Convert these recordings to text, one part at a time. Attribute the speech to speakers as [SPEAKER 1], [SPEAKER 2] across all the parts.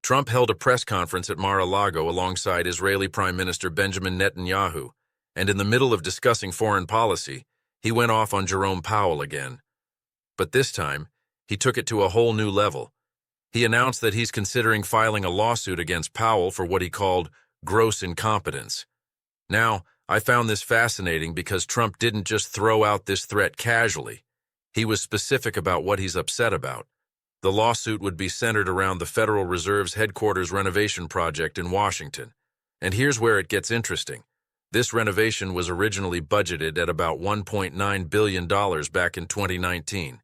[SPEAKER 1] Trump held a press conference at Mar-a-Lago alongside Israeli Prime Minister Benjamin Netanyahu, and in the middle of discussing foreign policy, he went off on Jerome Powell again. But this time, he took it to a whole new level. He announced that he's considering filing a lawsuit against Powell for what he called gross incompetence. Now, I found this fascinating because Trump didn't just throw out this threat casually. He was specific about what he's upset about. The lawsuit would be centered around the Federal Reserve's headquarters renovation project in Washington. And here's where it gets interesting. This renovation was originally budgeted at about $1.9 billion back in 2019.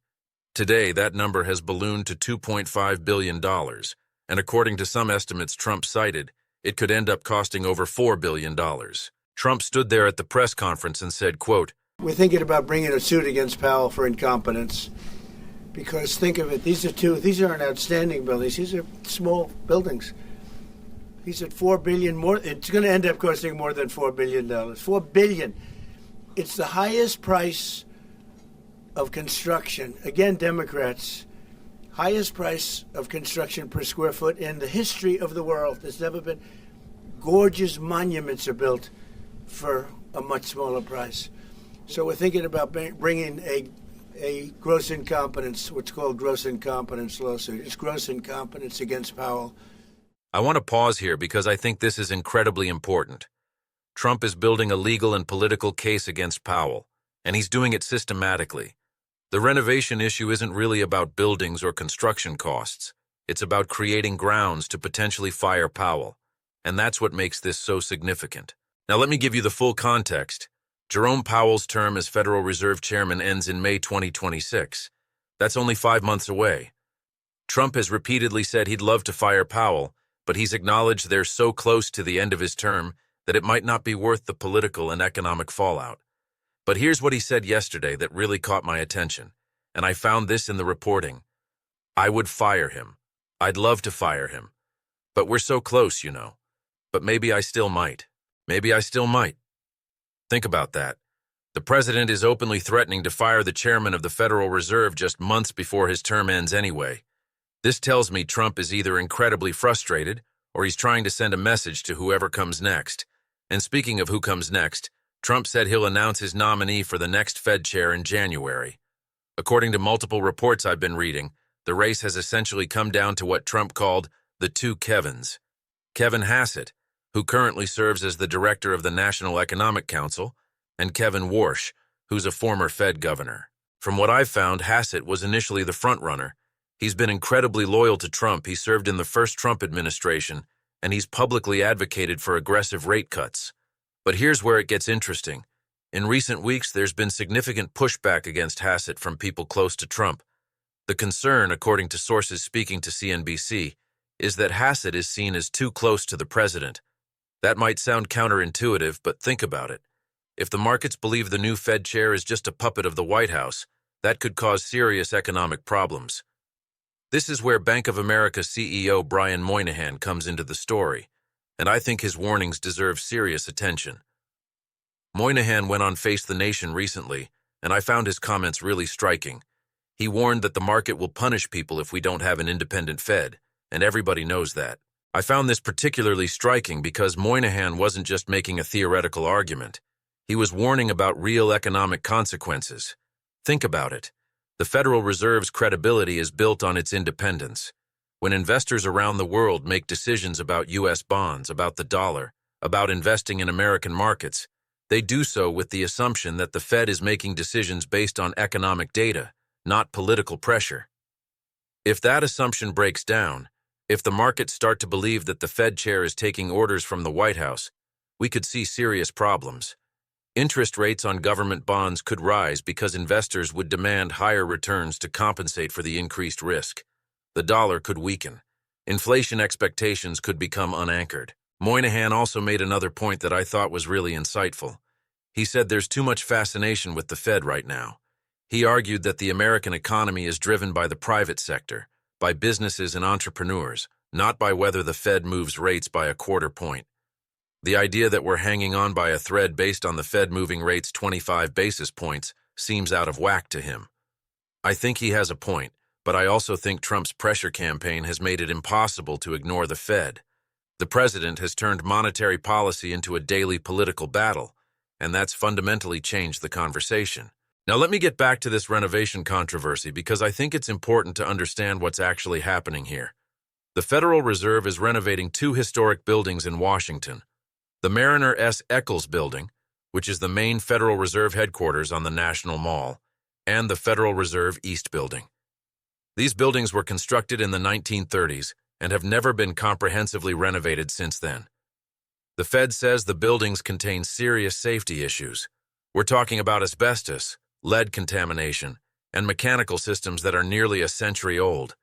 [SPEAKER 1] Today, that number has ballooned to $2.5 billion, and according to some estimates Trump cited, it could end up costing over $4 billion. Trump stood there at the press conference and said, quote,
[SPEAKER 2] "We're thinking about bringing a suit against Powell for incompetence. Because think of it, these aren't outstanding buildings. These are small buildings. He's at $4 billion more. It's going to end up costing more than $4 billion. $4 billion. It's the highest price of construction. Again, Democrats, highest price of construction per square foot in the history of the world. There's never been. Gorgeous monuments are built for a much smaller price. So we're thinking about bringing a gross incompetence, what's called gross incompetence lawsuit. It's gross incompetence against Powell.
[SPEAKER 1] I want to pause here because I think this is incredibly important. Trump is building a legal and political case against Powell, and he's doing it systematically. The renovation issue isn't really about buildings or construction costs. It's about creating grounds to potentially fire Powell, and that's what makes this so significant. Now let me give you the full context. Jerome Powell's term as Federal Reserve Chairman ends in May 2026. That's only 5 months away. Trump has repeatedly said he'd love to fire Powell, but he's acknowledged they're so close to the end of his term that it might not be worth the political and economic fallout. But here's what he said yesterday that really caught my attention, and I found this in the reporting. I would fire him. I'd love to fire him. But we're so close, you know. But maybe I still might. Maybe I still might. Think about that. The president is openly threatening to fire the chairman of the Federal Reserve just months before his term ends anyway. This tells me Trump is either incredibly frustrated or he's trying to send a message to whoever comes next. And speaking of who comes next, Trump said he'll announce his nominee for the next Fed chair in January. According to multiple reports I've been reading, the race has essentially come down to what Trump called the two Kevins. Kevin Hassett, who currently serves as the director of the National Economic Council, and Kevin Warsh, who's a former Fed governor. From what I've found, Hassett was initially the frontrunner. He's been incredibly loyal to Trump. He served in the first Trump administration, and he's publicly advocated for aggressive rate cuts. But here's where it gets interesting. In recent weeks, there's been significant pushback against Hassett from people close to Trump. The concern, according to sources speaking to CNBC, is that Hassett is seen as too close to the president. That might sound counterintuitive, but think about it. If the markets believe the new Fed chair is just a puppet of the White House, that could cause serious economic problems. This is where Bank of America CEO Brian Moynihan comes into the story, and I think his warnings deserve serious attention. Moynihan went on Face the Nation recently, and I found his comments really striking. He warned that the market will punish people if we don't have an independent Fed, and everybody knows that. I found this particularly striking because Moynihan wasn't just making a theoretical argument. He was warning about real economic consequences. Think about it. The Federal Reserve's credibility is built on its independence. When investors around the world make decisions about U.S. bonds, about the dollar, about investing in American markets, they do so with the assumption that the Fed is making decisions based on economic data, not political pressure. If that assumption breaks down, if the markets start to believe that the Fed chair is taking orders from the White House, we could see serious problems. Interest rates on government bonds could rise because investors would demand higher returns to compensate for the increased risk. The dollar could weaken. Inflation expectations could become unanchored. Moynihan also made another point that I thought was really insightful. He said there's too much fascination with the Fed right now. He argued that the American economy is driven by the private sector, by businesses and entrepreneurs, not by whether the Fed moves rates by a quarter point. The idea that we're hanging on by a thread based on the Fed moving rates 25 basis points seems out of whack to him. I think he has a point, But I also think Trump's pressure campaign has made it impossible to ignore the Fed. The president has turned monetary policy into a daily political battle, and that's fundamentally changed the conversation. Now let me get back to this renovation controversy because I think it's important to understand what's actually happening here. The Federal Reserve is renovating two historic buildings in Washington. The Mariner S. Eccles Building, which is the main Federal Reserve headquarters on the National Mall, and the Federal Reserve East Building. These buildings were constructed in the 1930s and have never been comprehensively renovated since then. The Fed says the buildings contain serious safety issues. We're talking about asbestos, lead contamination, and mechanical systems that are nearly a century old.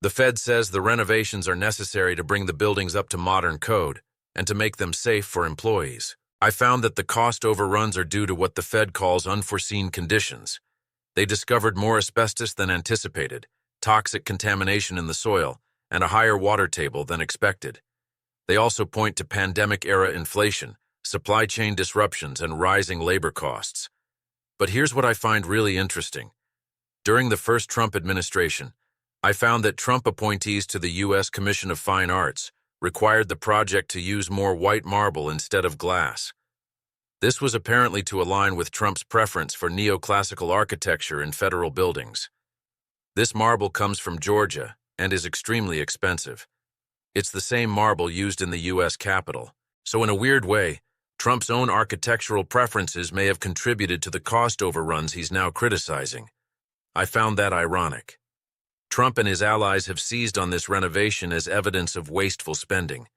[SPEAKER 1] The Fed says the renovations are necessary to bring the buildings up to modern code and to make them safe for employees. I found that the cost overruns are due to what the Fed calls unforeseen conditions. They discovered more asbestos than anticipated, toxic contamination in the soil, and a higher water table than expected. They also point to pandemic-era inflation, supply chain disruptions, and rising labor costs. But here's what I find really interesting. During the first Trump administration, I found that Trump appointees to the U.S. Commission of Fine Arts required the project to use more white marble instead of glass. This was apparently to align with Trump's preference for neoclassical architecture in federal buildings. This marble comes from Georgia and is extremely expensive. It's the same marble used in the U.S. Capitol. So in a weird way, Trump's own architectural preferences may have contributed to the cost overruns he's now criticizing. I found that ironic. Trump and his allies have seized on this renovation as evidence of wasteful spending.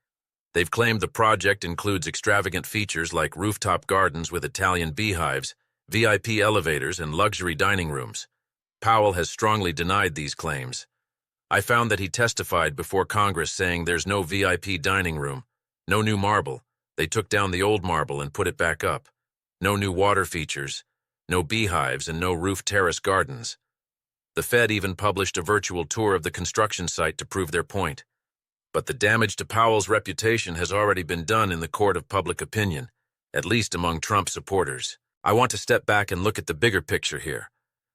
[SPEAKER 1] They've claimed the project includes extravagant features like rooftop gardens with Italian beehives, VIP elevators, and luxury dining rooms. Powell has strongly denied these claims. I found that he testified before Congress saying there's no VIP dining room, no new marble. They took down the old marble and put it back up. No new water features, no beehives, and no roof terrace gardens. The Fed even published a virtual tour of the construction site to prove their point. But the damage to Powell's reputation has already been done in the court of public opinion, at least among Trump supporters. I want to step back and look at the bigger picture here.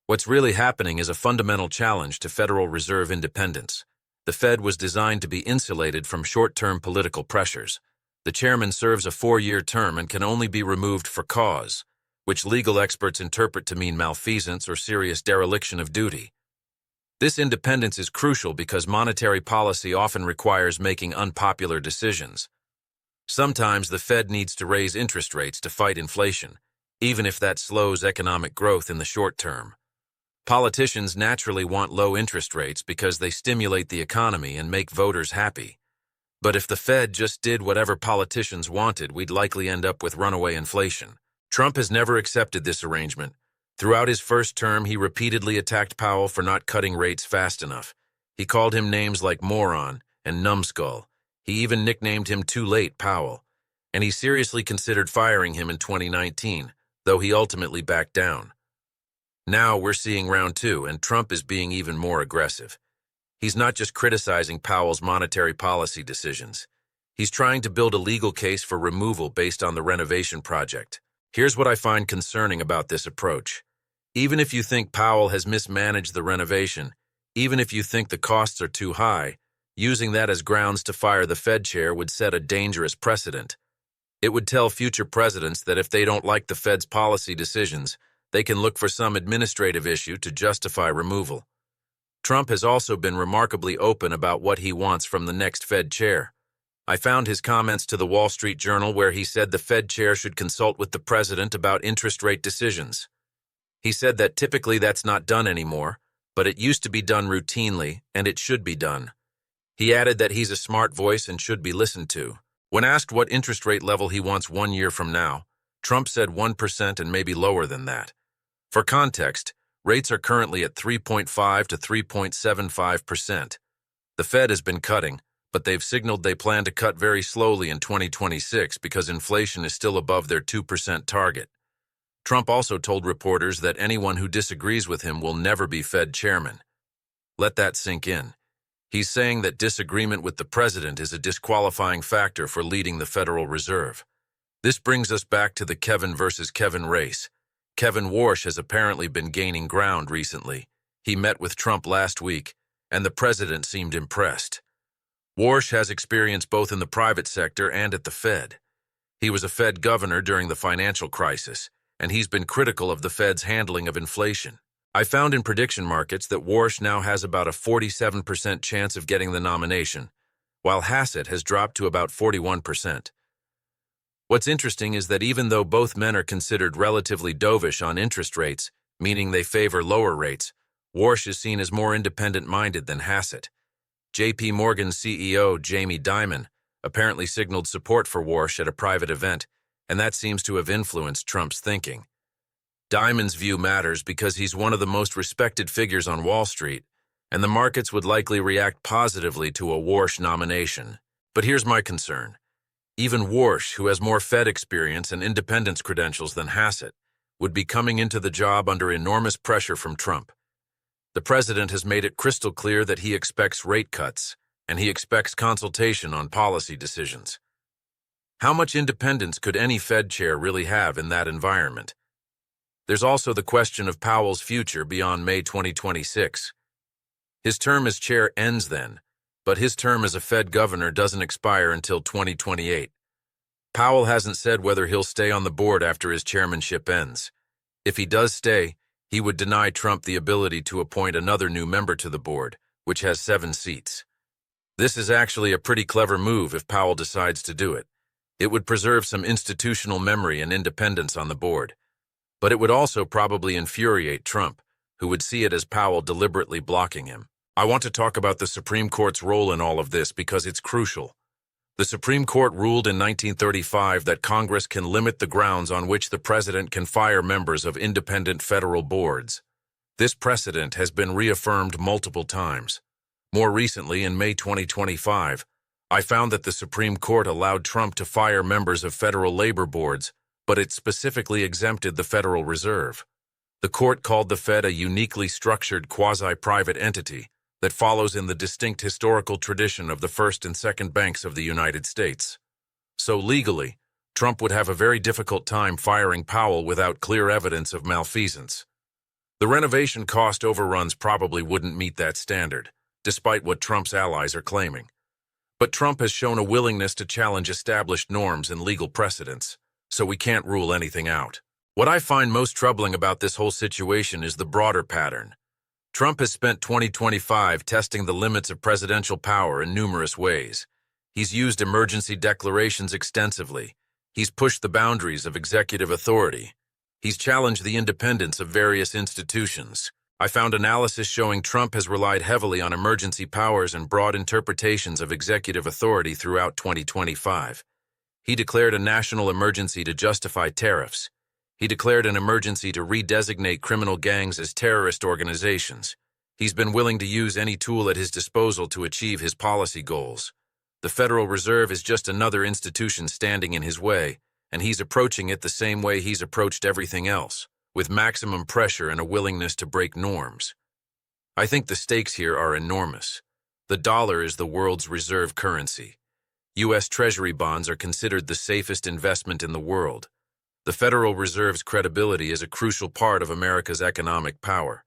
[SPEAKER 1] What's really happening is a fundamental challenge to Federal Reserve independence. The Fed was designed to be insulated from short-term political pressures. The chairman serves a 4-year term and can only be removed for cause, which legal experts interpret to mean malfeasance or serious dereliction of duty. This independence is crucial because monetary policy often requires making unpopular decisions. Sometimes the Fed needs to raise interest rates to fight inflation, even if that slows economic growth in the short term. Politicians naturally want low interest rates because they stimulate the economy and make voters happy. But if the Fed just did whatever politicians wanted, we'd likely end up with runaway inflation. Trump has never accepted this arrangement. Throughout his first term, he repeatedly attacked Powell for not cutting rates fast enough. He called him names like moron and numbskull. He even nicknamed him Too Late Powell. And he seriously considered firing him in 2019, though he ultimately backed down. Now we're seeing round 2, and Trump is being even more aggressive. He's not just criticizing Powell's monetary policy decisions. He's trying to build a legal case for removal based on the renovation project. Here's what I find concerning about this approach. Even if you think Powell has mismanaged the renovation, even if you think the costs are too high, using that as grounds to fire the Fed chair would set a dangerous precedent. It would tell future presidents that if they don't like the Fed's policy decisions, they can look for some administrative issue to justify removal. Trump has also been remarkably open about what he wants from the next Fed chair. I found his comments to the Wall Street Journal where he said the Fed chair should consult with the president about interest rate decisions. He said that typically that's not done anymore, but it used to be done routinely, and it should be done. He added that he's a smart voice and should be listened to. When asked what interest rate level he wants 1 year from now, Trump said 1% and maybe lower than that. For context, rates are currently at 3.5 to 3.75%. The Fed has been cutting, but they've signaled they plan to cut very slowly in 2026 because inflation is still above their 2% target. Trump also told reporters that anyone who disagrees with him will never be Fed chairman. Let that sink in. He's saying that disagreement with the president is a disqualifying factor for leading the Federal Reserve. This brings us back to the Kevin versus Kevin race. Kevin Warsh has apparently been gaining ground recently. He met with Trump last week, and the president seemed impressed. Warsh has experience both in the private sector and at the Fed. He was a Fed governor during the financial crisis, and he's been critical of the Fed's handling of inflation. I found in prediction markets that Warsh now has about a 47% chance of getting the nomination, while Hassett has dropped to about 41%. What's interesting is that even though both men are considered relatively dovish on interest rates, meaning they favor lower rates, Warsh is seen as more independent-minded than Hassett. J.P. Morgan's CEO, Jamie Dimon, apparently signaled support for Warsh at a private event, and that seems to have influenced Trump's thinking. Dimon's view matters because he's one of the most respected figures on Wall Street, and the markets would likely react positively to a Warsh nomination. But here's my concern. Even Warsh, who has more Fed experience and independence credentials than Hassett, would be coming into the job under enormous pressure from Trump. The president has made it crystal clear that he expects rate cuts, and he expects consultation on policy decisions. How much independence could any Fed chair really have in that environment? There's also the question of Powell's future beyond May 2026. His term as chair ends then, but his term as a Fed governor doesn't expire until 2028. Powell hasn't said whether he'll stay on the board after his chairmanship ends. If he does stay, he would deny Trump the ability to appoint another new member to the board, which has 7 seats. This is actually a pretty clever move if Powell decides to do it. It would preserve some institutional memory and independence on the board. But it would also probably infuriate Trump, who would see it as Powell deliberately blocking him. I want to talk about the Supreme Court's role in all of this because it's crucial. The Supreme Court ruled in 1935 that Congress can limit the grounds on which the president can fire members of independent federal boards. This precedent has been reaffirmed multiple times. More recently, in May 2025, I found that the Supreme Court allowed Trump to fire members of federal labor boards, but it specifically exempted the Federal Reserve. The court called the Fed a uniquely structured quasi-private entity that follows in the distinct historical tradition of the first and second banks of the United States. So legally, Trump would have a very difficult time firing Powell without clear evidence of malfeasance. The renovation cost overruns probably wouldn't meet that standard, despite what Trump's allies are claiming. But Trump has shown a willingness to challenge established norms and legal precedents, so we can't rule anything out. What I find most troubling about this whole situation is the broader pattern. Trump has spent 2025 testing the limits of presidential power in numerous ways. He's used emergency declarations extensively. He's pushed the boundaries of executive authority. He's challenged the independence of various institutions. I found analysis showing Trump has relied heavily on emergency powers and broad interpretations of executive authority throughout 2025. He declared a national emergency to justify tariffs. He declared an emergency to redesignate criminal gangs as terrorist organizations. He's been willing to use any tool at his disposal to achieve his policy goals. The Federal Reserve is just another institution standing in his way, and he's approaching it the same way he's approached everything else, with maximum pressure and a willingness to break norms. I think the stakes here are enormous. The dollar is the world's reserve currency. U.S. Treasury bonds are considered the safest investment in the world. The Federal Reserve's credibility is a crucial part of America's economic power.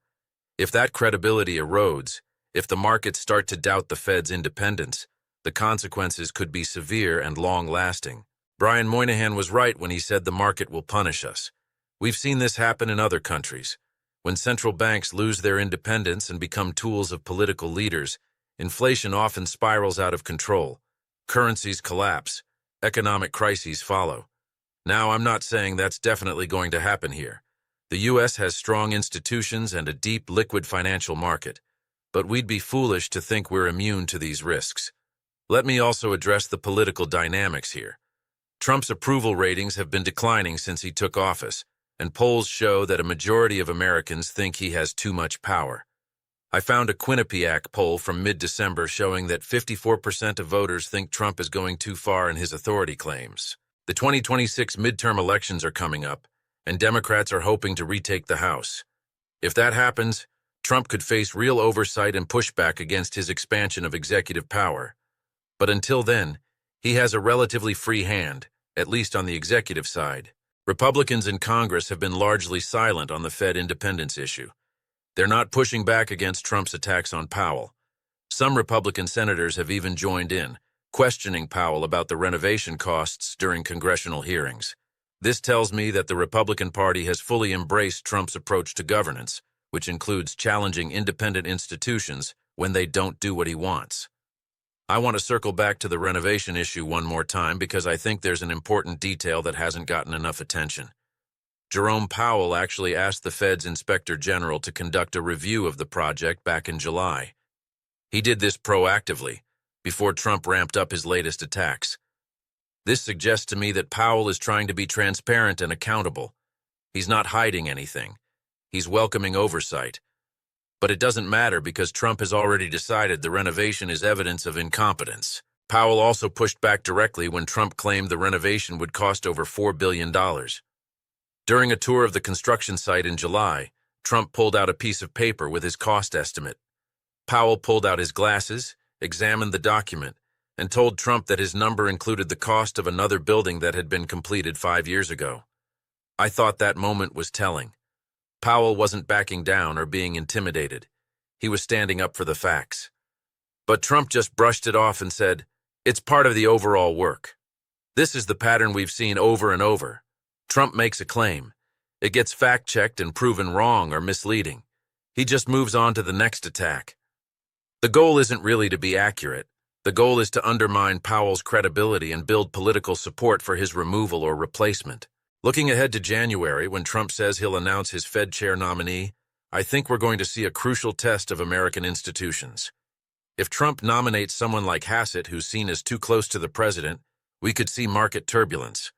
[SPEAKER 1] If that credibility erodes, if the markets start to doubt the Fed's independence, the consequences could be severe and long-lasting. Brian Moynihan was right when he said the market will punish us. We've seen this happen in other countries. When central banks lose their independence and become tools of political leaders, inflation often spirals out of control. Currencies collapse. Economic crises follow. Now, I'm not saying that's definitely going to happen here. The U.S. has strong institutions and a deep, liquid financial market, but we'd be foolish to think we're immune to these risks. Let me also address the political dynamics here. Trump's approval ratings have been declining since he took office, and polls show that a majority of Americans think he has too much power. I found a Quinnipiac poll from mid-December showing that 54% of voters think Trump is going too far in his authority claims. The 2026 midterm elections are coming up, and Democrats are hoping to retake the House. If that happens, Trump could face real oversight and pushback against his expansion of executive power. But until then, he has a relatively free hand, at least on the executive side. Republicans in Congress have been largely silent on the Fed independence issue. They're not pushing back against Trump's attacks on Powell. Some Republican senators have even joined in, questioning Powell about the renovation costs during congressional hearings. This tells me that the Republican Party has fully embraced Trump's approach to governance, which includes challenging independent institutions when they don't do what he wants. I want to circle back to the renovation issue one more time because I think there's an important detail that hasn't gotten enough attention. Jerome Powell actually asked the Fed's Inspector General to conduct a review of the project back in July. He did this proactively, before Trump ramped up his latest attacks. This suggests to me that Powell is trying to be transparent and accountable. He's not hiding anything. He's welcoming oversight. But it doesn't matter because Trump has already decided the renovation is evidence of incompetence. Powell also pushed back directly when Trump claimed the renovation would cost over $4 billion. During a tour of the construction site in July, Trump pulled out a piece of paper with his cost estimate. Powell pulled out his glasses, examined the document, and told Trump that his number included the cost of another building that had been completed 5 years ago. I thought that moment was telling. Powell wasn't backing down or being intimidated. He was standing up for the facts. But Trump just brushed it off and said, "It's part of the overall work." This is the pattern we've seen over and over. Trump makes a claim. It gets fact-checked and proven wrong or misleading. He just moves on to the next attack. The goal isn't really to be accurate. The goal is to undermine Powell's credibility and build political support for his removal or replacement. Looking ahead to January, when Trump says he'll announce his Fed chair nominee, I think we're going to see a crucial test of American institutions. If Trump nominates someone like Hassett, who's seen as too close to the president, we could see market turbulence.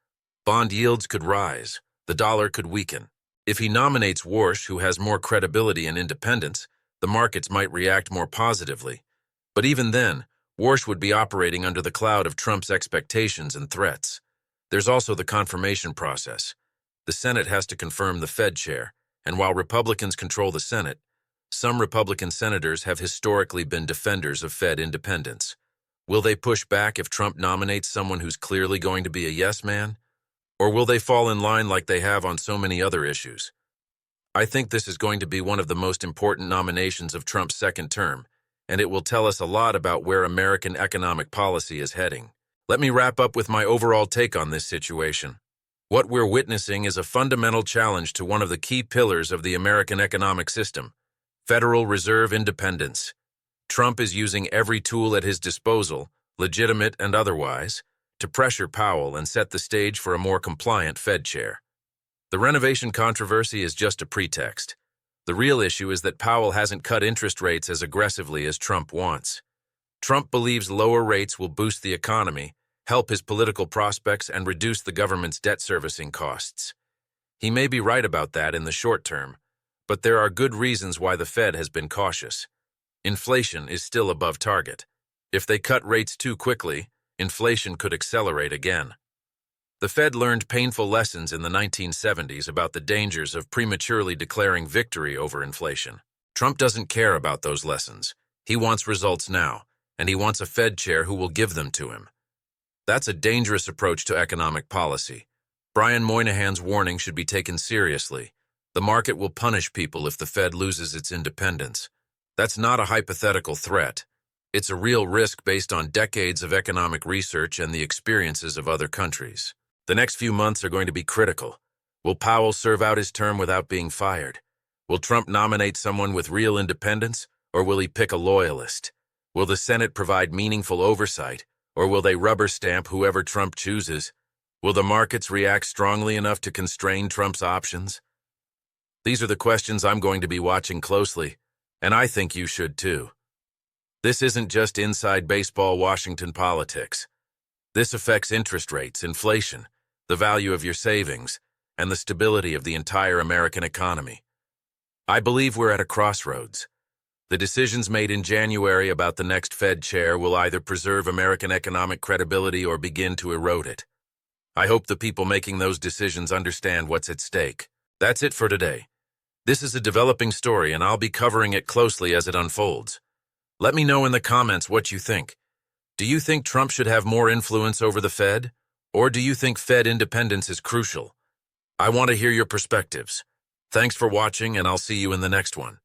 [SPEAKER 1] Bond yields could rise. The dollar could weaken. If he nominates Warsh, who has more credibility and independence, the markets might react more positively. But even then, Warsh would be operating under the cloud of Trump's expectations and threats. There's also the confirmation process. The Senate has to confirm the Fed chair, and while Republicans control the Senate, some Republican senators have historically been defenders of Fed independence. Will they push back if Trump nominates someone who's clearly going to be a yes man? Or will they fall in line like they have on so many other issues? I think this is going to be one of the most important nominations of Trump's second term, and it will tell us a lot about where American economic policy is heading. Let me wrap up with my overall take on this situation. What we're witnessing is a fundamental challenge to one of the key pillars of the American economic system, Federal Reserve independence. Trump is using every tool at his disposal, legitimate and otherwise, to pressure Powell and set the stage for a more compliant Fed chair. The renovation controversy is just a pretext. The real issue is that Powell hasn't cut interest rates as aggressively as Trump wants. Trump believes lower rates will boost the economy, help his political prospects, and reduce the government's debt servicing costs. He may be right about that in the short term, but there are good reasons why the Fed has been cautious. Inflation is still above target. If they cut rates too quickly, inflation could accelerate again. The Fed learned painful lessons in the 1970s about the dangers of prematurely declaring victory over inflation. Trump doesn't care about those lessons. He wants results now, and he wants a Fed chair who will give them to him. That's a dangerous approach to economic policy. Brian Moynihan's warning should be taken seriously. The market will punish people if the Fed loses its independence. That's not a hypothetical threat. It's a real risk based on decades of economic research and the experiences of other countries. The next few months are going to be critical. Will Powell serve out his term without being fired? Will Trump nominate someone with real independence, or will he pick a loyalist? Will the Senate provide meaningful oversight, or will they rubber stamp whoever Trump chooses? Will the markets react strongly enough to constrain Trump's options? These are the questions I'm going to be watching closely, and I think you should too. This isn't just inside baseball Washington politics. This affects interest rates, inflation, the value of your savings, and the stability of the entire American economy. I believe we're at a crossroads. The decisions made in January about the next Fed chair will either preserve American economic credibility or begin to erode it. I hope the people making those decisions understand what's at stake. That's it for today. This is a developing story, and I'll be covering it closely as it unfolds. Let me know in the comments what you think. Do you think Trump should have more influence over the Fed? Or do you think Fed independence is crucial? I want to hear your perspectives. Thanks for watching, and I'll see you in the next one.